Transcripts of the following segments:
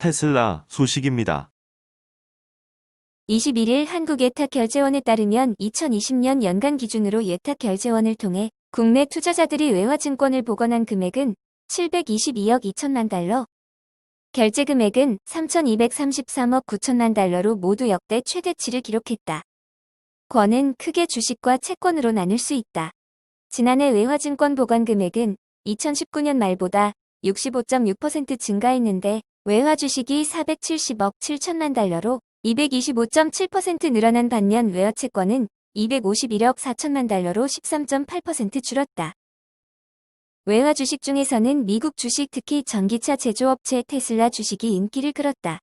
테슬라 소식입니다. 21일 한국예탁결제원에 따르면 2020년 연간 기준으로 예탁결제원을 통해 국내 투자자들이 외화증권을 보관한 금액은 722억 2천만 달러, 결제 금액은 3,233억 9천만 달러로 모두 역대 최대치를 기록했다. 권은 크게 주식과 채권으로 나눌 수 있다. 지난해 외화증권 보관 금액은 2019년 말보다 65.6% 증가했는데 외화주식이 470억 7천만 달러로 225.7% 늘어난 반면 외화채권은 251억 4천만 달러로 13.8% 줄었다. 외화주식 중에서는 미국 주식, 특히 전기차 제조업체 테슬라 주식이 인기를 끌었다.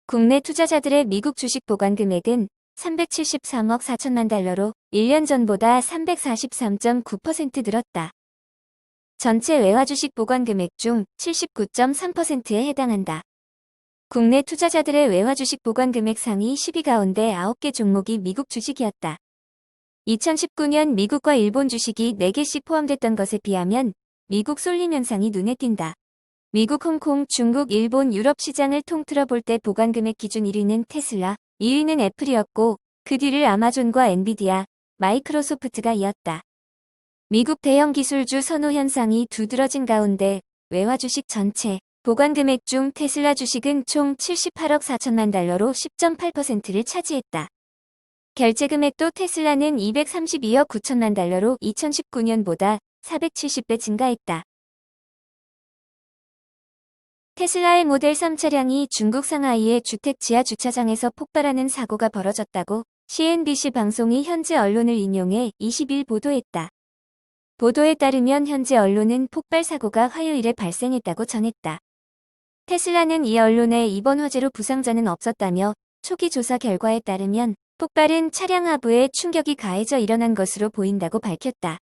국내 투자자들의 미국 주식 보관 금액은 373억 4천만 달러로 1년 전보다 343.9% 늘었다. 전체 외화주식 보관 금액 중 79.3%에 해당한다. 국내 투자자들의 외화주식 보관 금액 상위 10위 가운데 9개 종목이 미국 주식이었다. 2019년 미국과 일본 주식이 4개씩 포함됐던 것에 비하면 미국 쏠림 현상이 눈에 띈다. 미국, 홍콩, 중국, 일본, 유럽 시장을 통틀어 볼 때 보관 금액 기준 1위는 테슬라, 2위는 애플이었고 그 뒤를 아마존과 엔비디아, 마이크로소프트가 이었다. 미국 대형 기술주 선호 현상이 두드러진 가운데 외화주식 전체 보관 금액 중 테슬라 주식은 총 78억 4천만 달러로 10.8%를 차지했다. 결제 금액도 테슬라는 232억 9천만 달러로 2019년보다 470배 증가했다. 테슬라의 모델 3 차량이 중국 상하이의 주택 지하 주차장에서 폭발하는 사고가 벌어졌다고 CNBC 방송이 현지 언론을 인용해 20일 보도했다. 보도에 따르면 현지 언론은 폭발 사고가 화요일에 발생했다고 전했다. 테슬라는 이 언론에 이번 화재로 부상자는 없었다며 초기 조사 결과에 따르면 폭발은 차량 하부에 충격이 가해져 일어난 것으로 보인다고 밝혔다.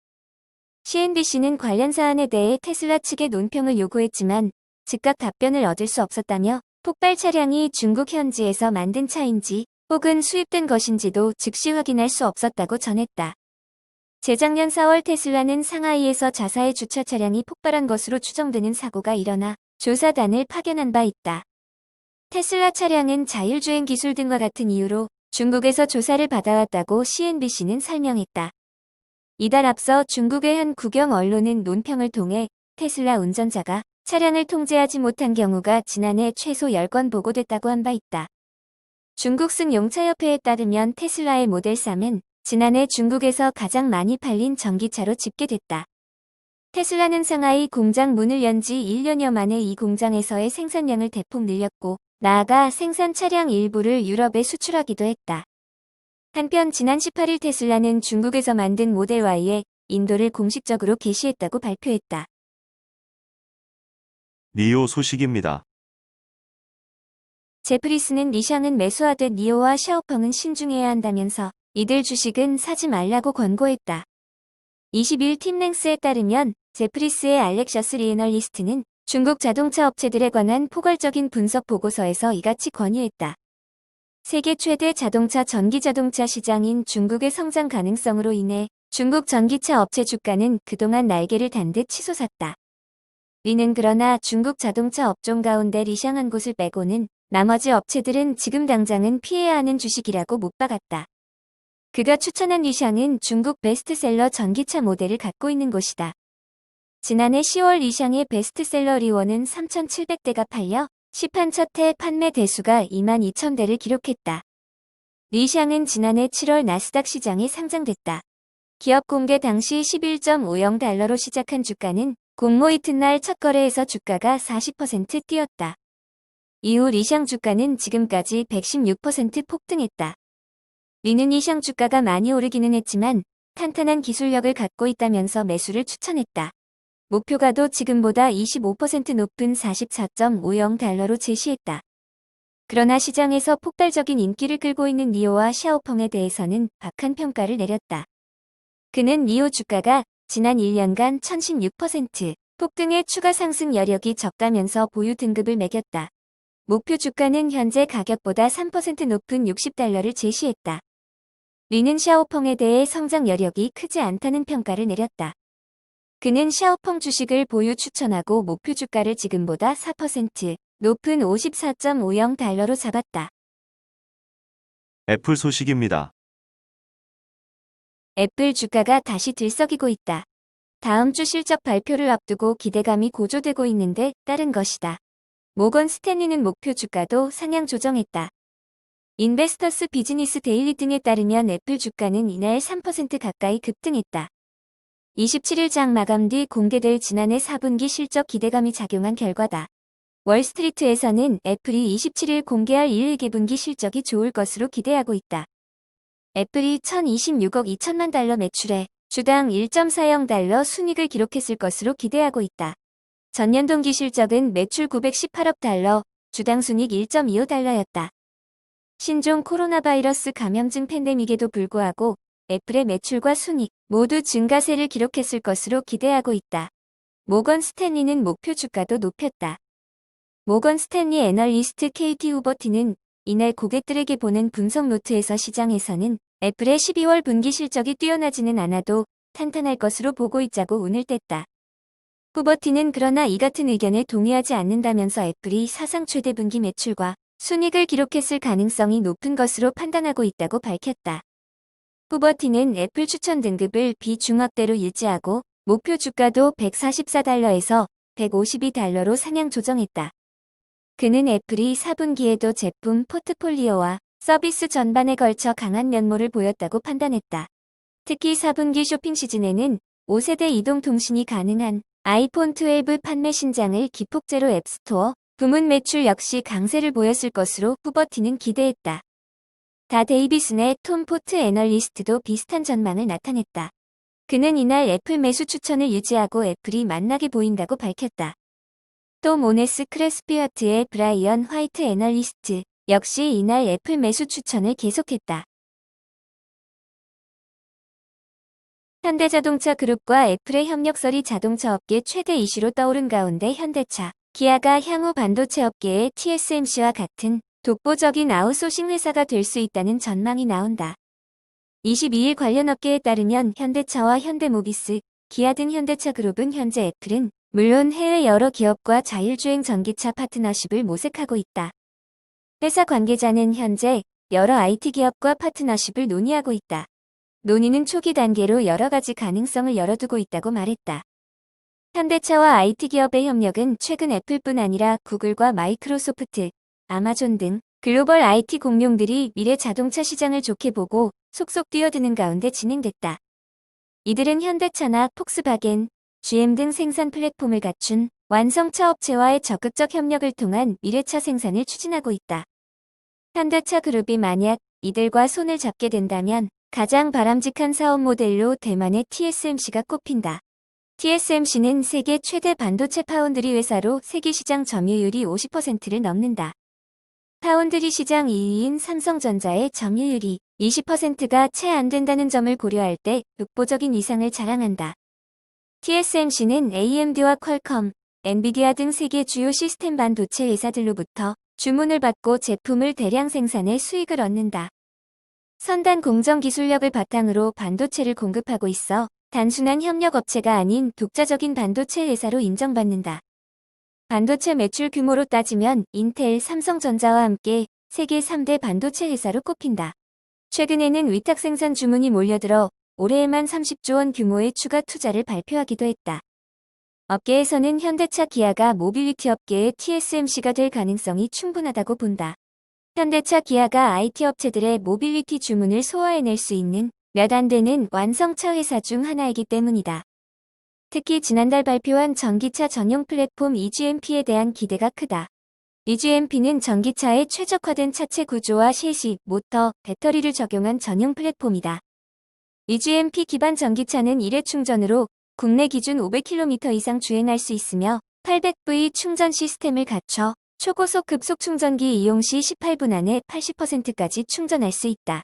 CNBC는 관련 사안에 대해 테슬라 측에 논평을 요구했지만 즉각 답변을 얻을 수 없었다며 폭발 차량이 중국 현지에서 만든 차인지 혹은 수입된 것인지도 즉시 확인할 수 없었다고 전했다. 재작년 4월 테슬라는 상하이에서 자사의 주차 차량이 폭발한 것으로 추정되는 사고가 일어나 조사단을 파견한 바 있다. 테슬라 차량은 자율주행 기술 등과 같은 이유로 중국에서 조사를 받아왔다고 CNBC는 설명했다. 이달 앞서 중국의 한 국영 언론은 논평을 통해 테슬라 운전자가 차량을 통제하지 못한 경우가 지난해 최소 10건 보고됐다고 한 바 있다. 중국 승용차협회에 따르면 테슬라의 모델 3은 지난해 중국에서 가장 많이 팔린 전기차로 집계됐다. 테슬라는 상하이 공장 문을 연 지 1년여 만에 이 공장에서의 생산량을 대폭 늘렸고 나아가 생산 차량 일부를 유럽에 수출하기도 했다. 한편 지난 18일 테슬라는 중국에서 만든 모델 Y에 인도를 공식적으로 게시했다고 발표했다. 니오 소식입니다. 제프리스는 리샹은 매수하듯 니오와 샤오펑은 신중해야 한다면서 이들 주식은 사지 말라고 권고했다. 20일 팀랭스에 따르면 제프리스의 알렉셔스 리애널리스트는 중국 자동차 업체들에 관한 포괄적인 분석 보고서에서 이같이 권유했다. 세계 최대 자동차 전기자동차 시장인 중국의 성장 가능성으로 인해 중국 전기차 업체 주가는 그동안 날개를 단 듯 치솟았다. 리는 그러나 중국 자동차 업종 가운데 리샹 한 곳을 빼고는 나머지 업체들은 지금 당장은 피해야 하는 주식이라고 못 박았다. 그가 추천한 리샹은 중국 베스트셀러 전기차 모델을 갖고 있는 곳이다. 지난해 10월 리샹의 베스트셀러 리원은 3,700대가 팔려 시판 첫 해 판매 대수가 22,000대를 기록했다. 리샹은 지난해 7월 나스닥 시장에 상장됐다. 기업 공개 당시 11.50달러로 시작한 주가는 공모 이튿날 첫 거래에서 주가가 40% 뛰었다. 이후 리샹 주가는 지금까지 116% 폭등했다. 리는 리샹 주가가 많이 오르기는 했지만 탄탄한 기술력을 갖고 있다면서 매수를 추천했다. 목표가도 지금보다 25% 높은 44.50달러로 제시했다. 그러나 시장에서 폭발적인 인기를 끌고 있는 니오와 샤오펑에 대해서는 박한 평가를 내렸다. 그는 니오 주가가 지난 1년간 1016% 폭등의 추가 상승 여력이 적다면서 보유 등급을 매겼다. 목표 주가는 현재 가격보다 3% 높은 60달러를 제시했다. 리는 샤오펑에 대해 성장 여력이 크지 않다는 평가를 내렸다. 그는 샤오펑 주식을 보유 추천하고 목표 주가를 지금보다 4% 높은 54.50달러로 잡았다. 애플 소식입니다. 애플 주가가 다시 들썩이고 있다. 다음 주 실적 발표를 앞두고 기대감이 고조되고 있는데 따른 것이다. 모건 스탠리는 목표 주가도 상향 조정했다. 인베스터스 비즈니스 데일리 등에 따르면 애플 주가는 이날 3% 가까이 급등했다. 27일 장 마감 뒤 공개될 지난해 4분기 실적 기대감이 작용한 결과다. 월스트리트에서는 애플이 27일 공개할 1, 2분기 실적이 좋을 것으로 기대하고 있다. 애플이 1026억 2천만 달러 매출에 주당 1.40달러 순이익을 기록했을 것으로 기대하고 있다. 전년 동기 실적은 매출 918억 달러, 주당 순이익 1.25달러였다. 신종 코로나 바이러스 감염증 팬데믹에도 불구하고 애플의 매출과 순이익 모두 증가세를 기록했을 것으로 기대하고 있다. 모건 스탠리는 목표 주가도 높였다. 모건 스탠리 애널리스트 KT 후버티는 이날 고객들에게 보낸 분석 노트에서 시장에서는 애플의 12월 분기 실적이 뛰어나지는 않아도 탄탄할 것으로 보고 있자고 운을 뗐다. 후버티는 그러나 이 같은 의견에 동의하지 않는다면서 애플이 사상 최대 분기 매출과 순이익을 기록했을 가능성이 높은 것으로 판단하고 있다고 밝혔다. 후버티는 애플 추천 등급을 비중학대로 유지하고 목표 주가도 144달러에서 152달러로 상향 조정했다. 그는 애플이 4분기에도 제품 포트폴리오와 서비스 전반에 걸쳐 강한 면모를 보였다고 판단했다. 특히 4분기 쇼핑 시즌에는 5세대 이동 통신이 가능한 아이폰 12 판매 신장을 기폭제로 앱스토어, 부문 매출 역시 강세를 보였을 것으로 후버티는 기대했다. 다 데이비슨의 톰 포트 애널리스트도 비슷한 전망을 나타냈다. 그는 이날 애플 매수 추천을 유지하고 애플이 만나게 보인다고 밝혔다. 또 모네스 크레스피어트의 브라이언 화이트 애널리스트 역시 이날 애플 매수 추천을 계속했다. 현대자동차 그룹과 애플의 협력설이 자동차 업계 최대 이슈로 떠오른 가운데 현대차, 기아가 향후 반도체 업계의 TSMC와 같은 독보적인 아웃소싱 회사가 될 수 있다는 전망이 나온다. 22일 관련 업계에 따르면 현대차와 현대모비스, 기아 등 현대차 그룹은 현재 애플은 물론 해외 여러 기업과 자율주행 전기차 파트너십을 모색하고 있다. 회사 관계자는 현재 여러 IT 기업과 파트너십을 논의하고 있다. 논의는 초기 단계로 여러 가지 가능성을 열어두고 있다고 말했다. 현대차와 IT 기업의 협력은 최근 애플뿐 아니라 구글과 마이크로소프트, 아마존 등 글로벌 IT 공룡들이 미래 자동차 시장을 좋게 보고 속속 뛰어드는 가운데 진행됐다. 이들은 현대차나 폭스바겐, GM 등 생산 플랫폼을 갖춘 완성차 업체와의 적극적 협력을 통한 미래차 생산을 추진하고 있다. 현대차 그룹이 만약 이들과 손을 잡게 된다면 가장 바람직한 사업 모델로 대만의 TSMC가 꼽힌다. TSMC는 세계 최대 반도체 파운드리 회사로 세계 시장 점유율이 50%를 넘는다. 파운드리 시장 2위인 삼성전자의 점유율이 20%가 채 안 된다는 점을 고려할 때 독보적인 위상을 자랑한다. TSMC는 AMD와 퀄컴, 엔비디아 등 세계 주요 시스템 반도체 회사들로부터 주문을 받고 제품을 대량 생산해 수익을 얻는다. 선단 공정 기술력을 바탕으로 반도체를 공급하고 있어 단순한 협력 업체가 아닌 독자적인 반도체 회사로 인정받는다. 반도체 매출 규모로 따지면 인텔, 삼성전자와 함께 세계 3대 반도체 회사로 꼽힌다. 최근에는 위탁 생산 주문이 몰려들어 올해에만 30조 원 규모의 추가 투자를 발표하기도 했다. 업계에서는 현대차 기아가 모빌리티 업계의 TSMC가 될 가능성이 충분하다고 본다. 현대차 기아가 IT 업체들의 모빌리티 주문을 소화해낼 수 있는 몇 안 되는 완성차 회사 중 하나이기 때문이다. 특히 지난달 발표한 전기차 전용 플랫폼 EGMP에 대한 기대가 크다. EGMP는 전기차의 최적화된 차체 구조와 셰시, 모터, 배터리를 적용한 전용 플랫폼이다. EGMP 기반 전기차는 일회 충전으로 국내 기준 500km 이상 주행할 수 있으며 800V 충전 시스템을 갖춰 초고속 급속 충전기 이용 시 18분 안에 80%까지 충전할 수 있다.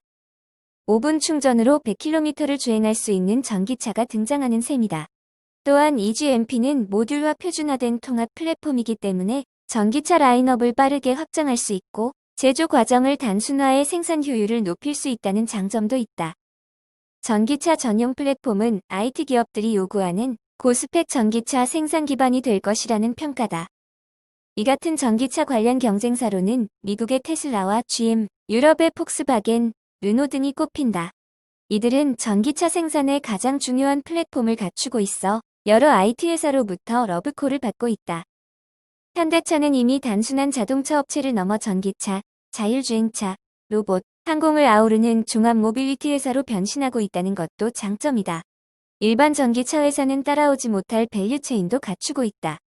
5분 충전으로 100km를 주행할 수 있는 전기차가 등장하는 셈이다. 또한 EGMP는 모듈화 표준화된 통합 플랫폼이기 때문에 전기차 라인업을 빠르게 확장할 수 있고 제조 과정을 단순화해 생산 효율을 높일 수 있다는 장점도 있다. 전기차 전용 플랫폼은 IT 기업들이 요구하는 고스펙 전기차 생산 기반이 될 것이라는 평가다. 이 같은 전기차 관련 경쟁사로는 미국의 테슬라와 GM, 유럽의 폭스바겐, 르노 등이 꼽힌다. 이들은 전기차 생산에 가장 중요한 플랫폼을 갖추고 있어 여러 IT 회사로부터 러브콜을 받고 있다. 현대차는 이미 단순한 자동차 업체를 넘어 전기차, 자율주행차, 로봇, 항공을 아우르는 종합 모빌리티 회사로 변신하고 있다는 것도 장점이다. 일반 전기차 회사는 따라오지 못할 밸류체인도 갖추고 있다.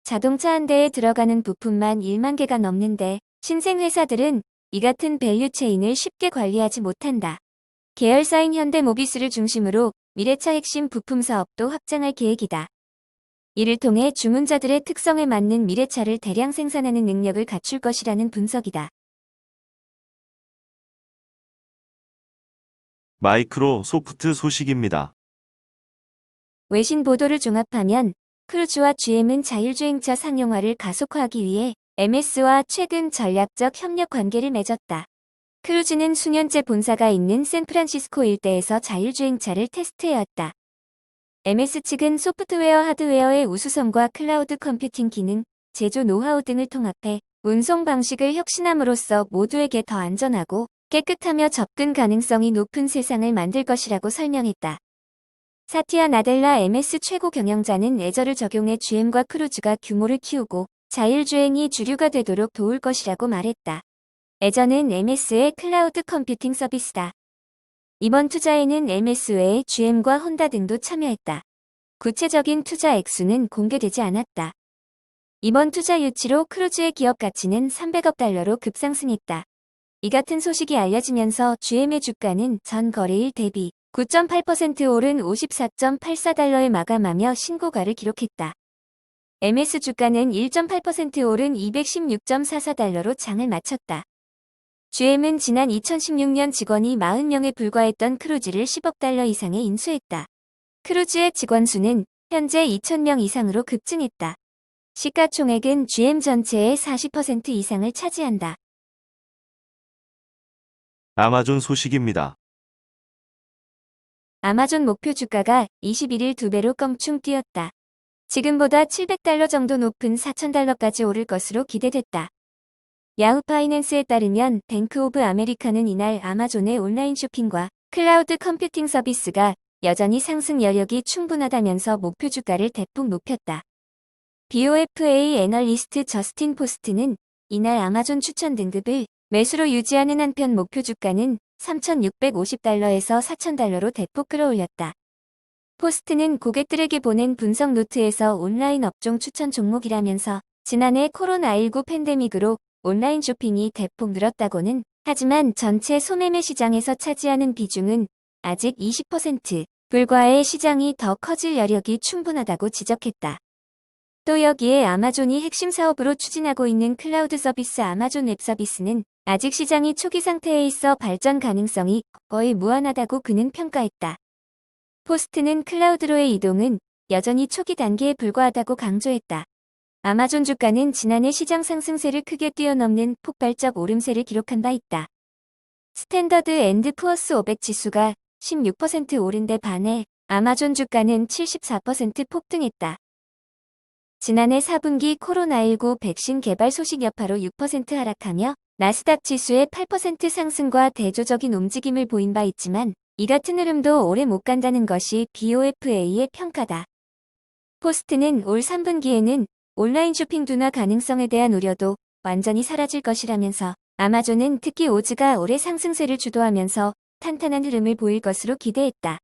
자동차 한 대에 들어가는 부품만 1만 개가 넘는데 신생 회사들은 이 같은 밸류체인을 쉽게 관리하지 못한다. 계열사인 현대모비스를 중심으로 미래차 핵심 부품 사업도 확장할 계획이다. 이를 통해 주문자들의 특성에 맞는 미래차를 대량 생산하는 능력을 갖출 것이라는 분석이다. 마이크로소프트 소식입니다. 외신 보도를 종합하면 크루즈와 GM은 자율주행차 상용화를 가속화하기 위해 MS와 최근 전략적 협력 관계를 맺었다. 크루즈는 수년째 본사가 있는 샌프란시스코 일대에서 자율주행차를 테스트해왔다. MS 측은 소프트웨어 하드웨어의 우수성과 클라우드 컴퓨팅 기능, 제조 노하우 등을 통합해 운송 방식을 혁신함으로써 모두에게 더 안전하고 깨끗하며 접근 가능성이 높은 세상을 만들 것이라고 설명했다. 사티아 나델라 MS 최고 경영자는 애저를 적용해 GM과 크루즈가 규모를 키우고 자율주행이 주류가 되도록 도울 것이라고 말했다. 애저는 MS의 클라우드 컴퓨팅 서비스다. 이번 투자에는 MS 외에 GM과 혼다 등도 참여했다. 구체적인 투자 액수는 공개되지 않았다. 이번 투자 유치로 크루즈의 기업 가치는 300억 달러로 급상승했다. 이 같은 소식이 알려지면서 GM의 주가는 전 거래일 대비 9.8% 오른 54.84달러에 마감하며 신고가를 기록했다. MS 주가는 1.8% 오른 216.44달러로 장을 마쳤다. GM은 지난 2016년 직원이 40명에 불과했던 크루즈를 10억 달러 이상에 인수했다. 크루즈의 직원 수는 현재 2,000명 이상으로 급증했다. 시가총액은 GM 전체의 40% 이상을 차지한다. 아마존 소식입니다. 아마존 목표 주가가 21일 2배로 껑충 뛰었다. 지금보다 700달러 정도 높은 4,000달러까지 오를 것으로 기대됐다. 야후 파이낸스에 따르면 뱅크 오브 아메리카는 이날 아마존의 온라인 쇼핑과 클라우드 컴퓨팅 서비스가 여전히 상승 여력이 충분하다면서 목표 주가를 대폭 높였다. BOFA 애널리스트 저스틴 포스트는 이날 아마존 추천 등급을 매수로 유지하는 한편 목표 주가는 3,650달러에서 4,000달러로 대폭 끌어올렸다. 포스트는 고객들에게 보낸 분석 노트에서 온라인 업종 추천 종목이라면서 지난해 코로나19 팬데믹으로 온라인 쇼핑이 대폭 늘었다고는 하지만 전체 소매매 시장에서 차지하는 비중은 아직 20% 불과해 시장이 더 커질 여력이 충분하다고 지적했다. 또 여기에 아마존이 핵심 사업으로 추진하고 있는 클라우드 서비스 아마존 웹 서비스는 아직 시장이 초기 상태에 있어 발전 가능성이 거의 무한하다고 그는 평가했다. 포스트는 클라우드로의 이동은 여전히 초기 단계에 불과하다고 강조했다. 아마존 주가는 지난해 시장 상승세를 크게 뛰어넘는 폭발적 오름세를 기록한 바 있다. 스탠더드 앤드 푸어스 500 지수가 16% 오른 데 반해 아마존 주가는 74% 폭등했다. 지난해 4분기 코로나19 백신 개발 소식 여파로 6% 하락하며 나스닥 지수의 8% 상승과 대조적인 움직임을 보인 바 있지만 이 같은 흐름도 오래 못 간다는 것이 BOFA의 평가다. 포스트는 올 3분기에는 온라인 쇼핑 둔화 가능성에 대한 우려도 완전히 사라질 것이라면서 아마존은 특히 오즈가 올해 상승세를 주도하면서 탄탄한 흐름을 보일 것으로 기대했다.